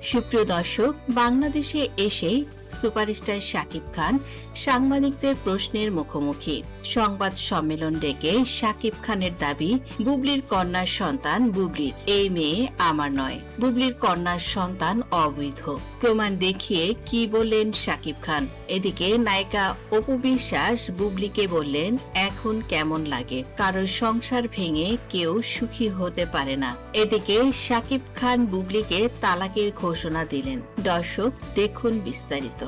সুপ্রিয় দর্শক, বাংলাদেশে এসেই সুপারস্টার শাকিব খান সাংবাদিকদের প্রশ্নের মুখোমুখি। সংবাদ সম্মেলন ডেকে শাকিব খানের দাবি, বুবলির কন্যার সন্তান বুবলির, এই মেয়ে আমার নয়। বুবলির কন্যার সন্তান অবৈধ। প্রমাণ দেখিয়ে কি বললেন শাকিব খান। এদিকে নায়িকা অপু বিশ্বাস বুবলিকে বললেন, এখন কেমন লাগে? কারোর সংসার ভেঙে কেউ সুখী হতে পারে না। এদিকে শাকিব খান বুবলিকে তালাকের ঘোষণা দিলেন। দর্শক দেখুন বিস্তারিত।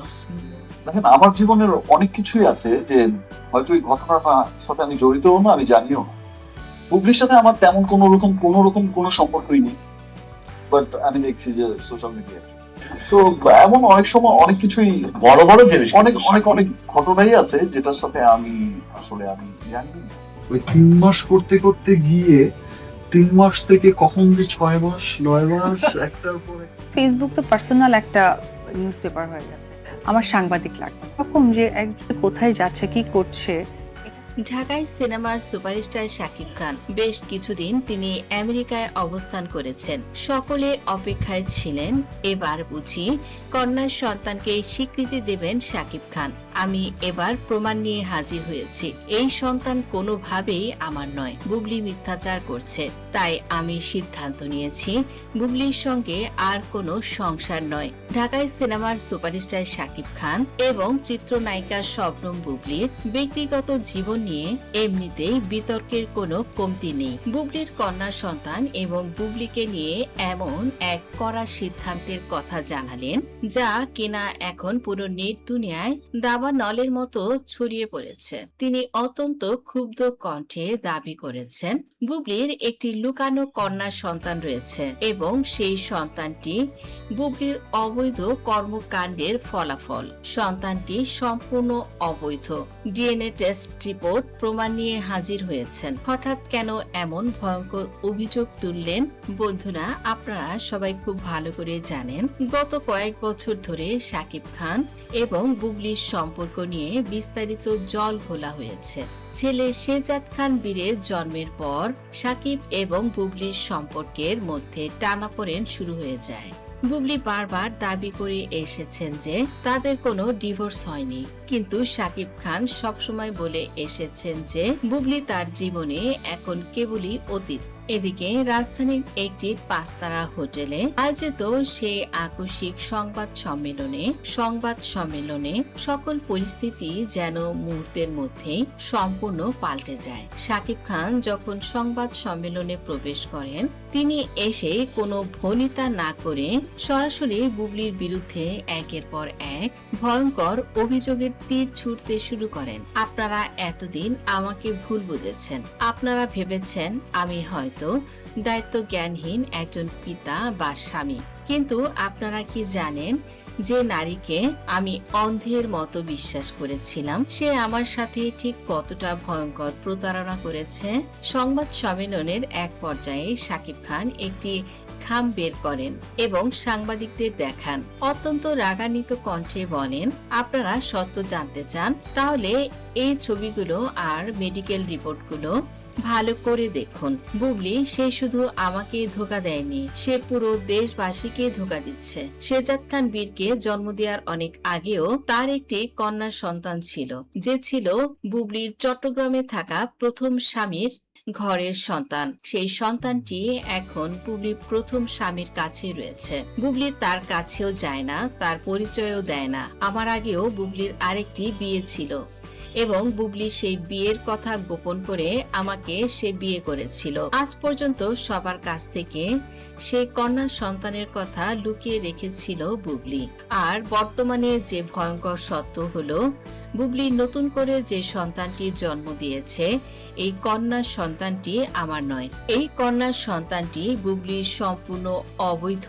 দেখেন, আমার জীবনের অনেক কিছুই আছে যে হয়তো এই ঘটনাটার সাথে আমি জড়িত না, আমি জানিও না। বুবলির সাথে আমার তেমন কোন রকম কোনো সম্পর্কই নেই, বাট আমি দেখছি যে সোশ্যাল মিডিয়া তো এমন অনেক সময় অনেক কিছুই বড় বড় জিনিস অনেক অনেক অনেক ঘটনাই আছে যেটার সাথে আমি আমি জানি না। ওই 3 মাস করতে করতে গিয়ে 3 মাস থেকে কখন যে 6 মাস 9 মাস একটার পরে ফেসবুক তো পার্সোনাল একটা নিউজ পেপার হয়ে গেছে। আমার সাংবাদিক লাগবে এরকম যে একজন কোথায় যাচ্ছে, কি করছে। ঢাকায় সিনেমার সুপারস্টার শাকিব খান বেশ কিছুদিন তিনি আমেরিকায় অবস্থান করেছেন। সকলে অপেক্ষায় ছিলেন, এবার বুঝি কন্যার সন্তানকে স্বীকৃতি দেবেন শাকিব খান। আমি এবার প্রমাণ নিয়ে হাজির হয়েছি। এই সন্তান কোনোভাবেই আমার নয়। বুবলি মিথ্যাচার করছে, তাই আমি সিদ্ধান্ত নিয়েছি বুবলির সঙ্গে আর কোনো সংসার নয়। ঢাকায় সিনেমার সুপারস্টার শাকিব খান এবং চিত্রনায়িকা শবনম বুবলির ব্যক্তিগত জীবন নিয়ে এমনিতেই বিতর্কের কোনো কমতি নেই। বুবলির কন্যা সন্তান এবং বুবলিকে নিয়ে এমন এক কড়া সিদ্ধান্তের কথা জানালেন, যা কিনা এখন পুরো নেট দুনিয়ায় দাবানলের মতো ছড়িয়ে পড়েছে। তিনি অত্যন্ত ক্ষুব্ধ কণ্ঠে দাবি করেছেন, বুবলির একটি লুকানো কন্যা সন্তান রয়েছে এবং সেই সন্তানটি বুবলির অবৈধ কর্মকাণ্ডের ফলাফল। সন্তানটি সম্পূর্ণ অবৈধ। ডিএনএ টেস্ট রিপোর্ট প্রমাণ নিয়ে হাজির হয়েছেন। হঠাৎ কেন এমন ভয়ঙ্কর অভিযোগ তুললেন? বন্ধুরা, আপনারা সবাই খুব ভালো করে জানেন, গত কয়েক বছর ধরে শাকিব খান এবং বুবলির সম্পর্ক নিয়ে বিস্তারিত জল ঘোলা হয়েছে। ছেলে শেহজাদ খান বীরের জন্মের পর শাকিব এবং বুবলির সম্পর্কের মধ্যে টানাপোড়েন শুরু হয়ে যায়। বুবলি বারবার দাবি করে এসেছেন যে তাদের কোনো ডিভোর্স হয়নি, কিন্তু শাকিব খান সবসময় বলে এসেছেন যে বুবলি তার জীবনে এখন কেবলই অতীত। এদিকে রাজধানীর একটি পাঁচতারা হোটেলে আয়োজিত সেই আকস্মিক সংবাদ সম্মেলনে সকল পরিস্থিতি যেন মুহূর্তের মধ্যেই সম্পূর্ণ পাল্টে যায়। শাকিব খান যখন সংবাদ সম্মেলনে প্রবেশ করেন, তিনি এসে কোনো ভনিতা না করে সরাসরি বুবলির বিরুদ্ধে একের পর এক ভয়ঙ্কর অভিযোগের তীর ছুড়তে শুরু করেন। আপনারা এতদিন আমাকে ভুল বুঝেছেন। আপনারা ভেবেছেন আমি হয়তো দায়িত্ব জ্ঞানহীন একজন পিতা বা স্বামী, কিন্তু আপনারা কি জানেন যে নারীকে আমি অন্ধের মতো বিশ্বাস করেছিলাম, সে আমার সাথে ঠিক কতটা ভয়ঙ্কর প্রতারণা করেছে। সংবাদ সম্মেলনের এক পর্যায়ে শাকিব খান একটি খাম বের করেন এবং সাংবাদিকদের দেখান। অত্যন্ত রাগান্বিত কণ্ঠে বলেন, আপনারা সত্য জানতে চান? তাহলে এই ছবিগুলো আর মেডিকেল রিপোর্টগুলো ভালো করে দেখুন। বুবলি সে শুধু আমাকে ধোঁকা দেয়নি, সে পুরো দেশবাসীকে ধোঁকা দিচ্ছে। শেহজাদ খান বীরকে জন্ম দেওয়ার অনেক আগেও তার একটি কন্যা সন্তান ছিল, যে ছিল বুবলির চট্টগ্রামে থাকা প্রথম স্বামীর ঘরের সন্তান। সেই সন্তানটি এখন বুবলির প্রথম স্বামীর কাছে রয়েছে। বুবলি তার কাছেও যায় না, তার পরিচয়ও দেয় না। আমার আগেও বুবলির আরেকটি বিয়ে ছিল এবং বুবলি সেই বিয়ের কথা গোপন করে আমাকে সে বিয়ে করেছিল। আজ পর্যন্ত সবার কাছ থেকে সেই কন্যা সন্তানের কথা লুকিয়ে রেখেছিল বুবলি। আর বর্তমানে যে ভয়ঙ্কর সত্য হলো, বুবলি নতুন করে যে সন্তানটির জন্ম দিয়েছে, এই কন্যা সন্তানটি আমার নয়। এই কন্যা সন্তানটি বুবলির সম্পূর্ণ অবৈধ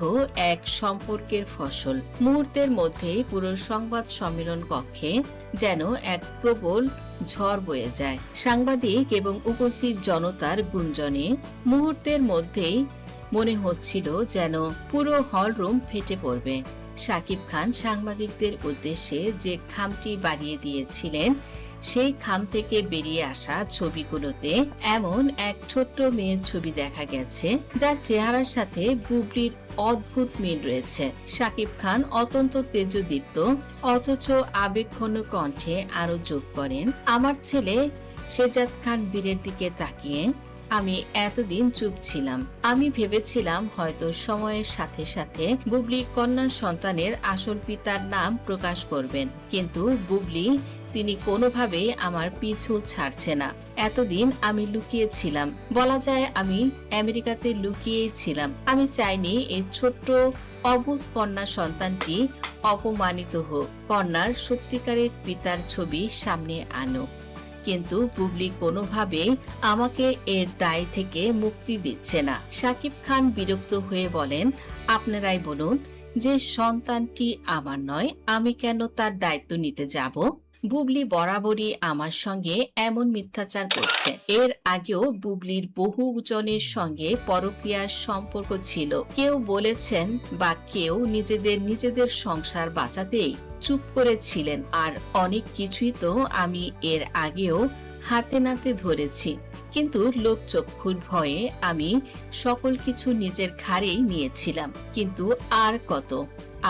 এক সম্পর্কের ফসল। মুহূর্তের মধ্যেই পুরো সংবাদ সম্মেলন কক্ষে যেন এক প্রবল ঝড় বয়ে যায়। সাংবাদিক এবং উপস্থিত জনতার গুঞ্জনে মুহূর্তের মধ্যেই মনে হচ্ছিল যেন পুরো হল রুম ফেটে পড়বে। শাকিব খান সাংবাদিকদের উদ্দেশ্যে যে খামটি বাড়িয়ে দিয়েছিলেন, সেই খাম থেকে বেরিয়ে আসা ছবিগুলোতে এমন এক ছোট্ট মেয়ের ছবি দেখা গেছে যার চেহারার সাথে বুবলির অদ্ভুত মিল রয়েছে। শাকিব খান অত্যন্ত তেজদীপ্ত অথচ আবেগঘন কণ্ঠে আরো যোগ করেন, আমার ছেলে শেজাদ খান বীরের দিকে তাকিয়ে আমি এতদিন চুপ ছিলাম। আমি ভেবেছিলাম হয়তো সময়ের সাথে সাথে বুবলি কন্যা সন্তানের আসল পিতার নাম প্রকাশ করবেন, কিন্তু বুবলি তিনি কোনোভাবে আমার পিছু ছাড়ছে না। এতদিন আমি লুকিয়েছিলাম, বলা যায় আমি আমেরিকাতে লুকিয়েই ছিলাম। আমি চাইনি এই ছোট্ট অবুঝ কন্যা সন্তানটি অপমানিত হোক। কন্যার সত্যিকারের পিতার ছবি সামনে আনো, কিন্তু বুবলি কোনোভাবেই আমাকে এর দায় থেকে মুক্তি দিচ্ছে না। শাকিব খান বিরক্ত হয়ে বলেন, আপনারাই বলুন যে সন্তানটি আমার নয়, আমি কেন তার দায়িত্ব নিতে যাব? বুবলি বরাবরই আমার সঙ্গে এমন মিথ্যাচার করছে। এর আগেও বুবলির বহু জনের সঙ্গে পরকীয়ার সম্পর্ক ছিল। কেউ বলেছেন বা কেউ নিজেদের সংসার বাঁচাতেই চুপ করেছিলেন, আর অনেক কিছুই তো আমি এর আগেও হাতে নাতে ধরেছি, কিন্তু লোকচক্ষুর ভয়ে আমি সকল কিছু নিজের ঘাড়েই নিয়েছিলাম। কিন্তু আর কত,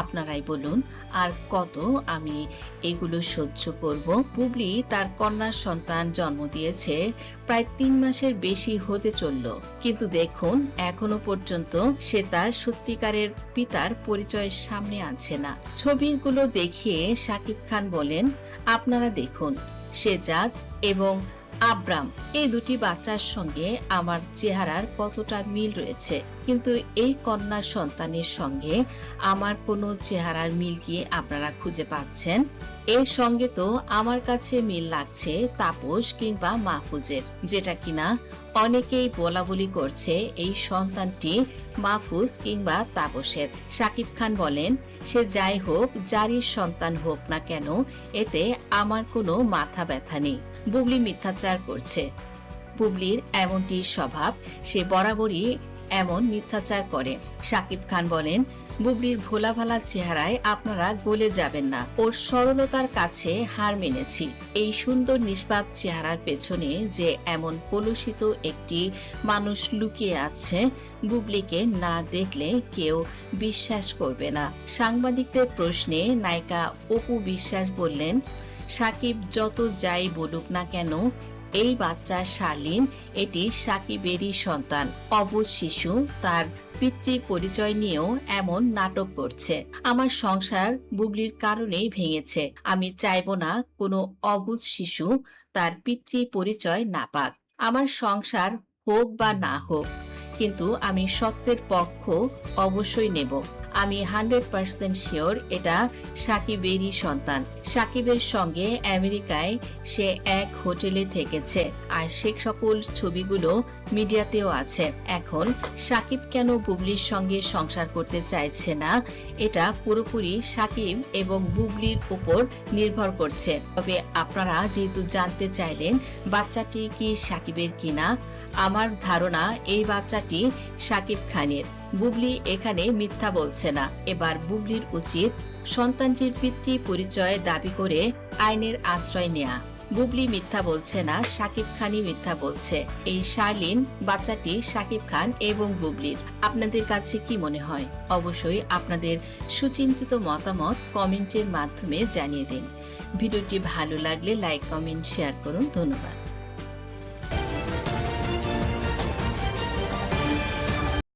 আপনারাই বলুন আর কত আমি এগুলো সহ্য করব? বুবলি তার কন্যা সন্তান জন্ম দিয়েছে, প্রায় 3 মাসের বেশি হতে চলল, কিন্তু দেখুন এখনো পর্যন্ত সে তার সত্যিকারের পিতার পরিচয় সামনে আনছে না। ছবিগুলো দেখিয়ে শাকিব খান বলেন, আপনারা দেখুন শেজাদ এবং আব্রাম এই দুটি বাচ্চার সঙ্গে আমার চেহারার কতটা মিল রয়েছে, কিন্তু এই কন্যা সন্তানের সঙ্গে আমার কোনো চেহারার মিল কি আপনারা খুঁজে পাচ্ছেন? এর সঙ্গে তো আমার কাছে মিল লাগছে তাপস কিংবা মাহফুজের, যেটা কিনা অনেকেই বলা বলি করছে এই সন্তানটি মাহফুজ কিংবা তাপসের। শাকিব খান বলেন, সে যাই হোক, যারই সন্তান হোক না কেন, এতে আমার কোনো মাথা ব্যথা নেই। বুবলি মিথ্যাচার করছে, বুবলির এমনটি স্বভাব, সে বরাবরই এমন মিথ্যাচার করে। শাকিব খান বলেন, বুবলির ভোলা ভালা চেহারায় আপনারা গলে যাবেন না, ওর সরলতার কাছে হার মেনেছি। এই সুন্দর নিষ্পাপ চেহারার পেছনে যে এমন কলুষিত একটি মানুষ লুকিয়ে আছে, বুবলিকে না দেখলে কেউ বিশ্বাস করবে না। সাংবাদিকদের প্রশ্নে নায়িকা অপু বিশ্বাস বললেন, শাকিব যত যাই বলুক না কেন, এই বাচ্চা শার্লিন এটি শাকিবেরই সন্তান। অবুঝ শিশু তার পিতৃ পরিচয় নিয়েও এমন নাটক করছে। আমার সংসার বুবলির কারণেই ভেঙেছে। আমি চাইবো না কোনো অবুঝ শিশু তার পিতৃ পরিচয় না পাক। আমার সংসার হোক বা না হোক, কিন্তু আমি সত্যের পক্ষ অবশ্যই নেব। আমি 100% শিওর এটা সাকিবেরই সন্তান। সাকিবের সঙ্গে আমেরিকায় সে এক হোটেলে থেকেছে, আর সে সকল ছবিগুলো মিডিয়াতেও আছে। এখন সাকিব কেন বুবলির সঙ্গে সংসার করতে চাইছে না, এটা পুরোপুরি সাকিব এবং বুবলির উপর নির্ভর করছে। তবে আপনারা যেহেতু জানতে চাইলেন বাচ্চাটি কি সাকিবের কিনা, আমার ধারণা এই বাচ্চাটি সাকিব খানের। বুবলি এখানে মিথ্যা বলছে না। এবার বুবলির উচিত সন্তানটির পিতৃ পরিচয় দাবি করে আইনের আশ্রয় নেয়া। বুবলি মিথ্যা বলছে না, সাকিব খানই মিথ্যা বলছে। এই শার্লিন বাচ্চাটি সাকিব খান এবং বুবলির। আপনাদের কাছে কি মনে হয়? অবশ্যই আপনাদের সুচিন্তিত মতামত কমেন্টের মাধ্যমে জানিয়ে দিন। ভিডিওটি ভালো লাগলে লাইক, কমেন্ট, শেয়ার করুন। ধন্যবাদ।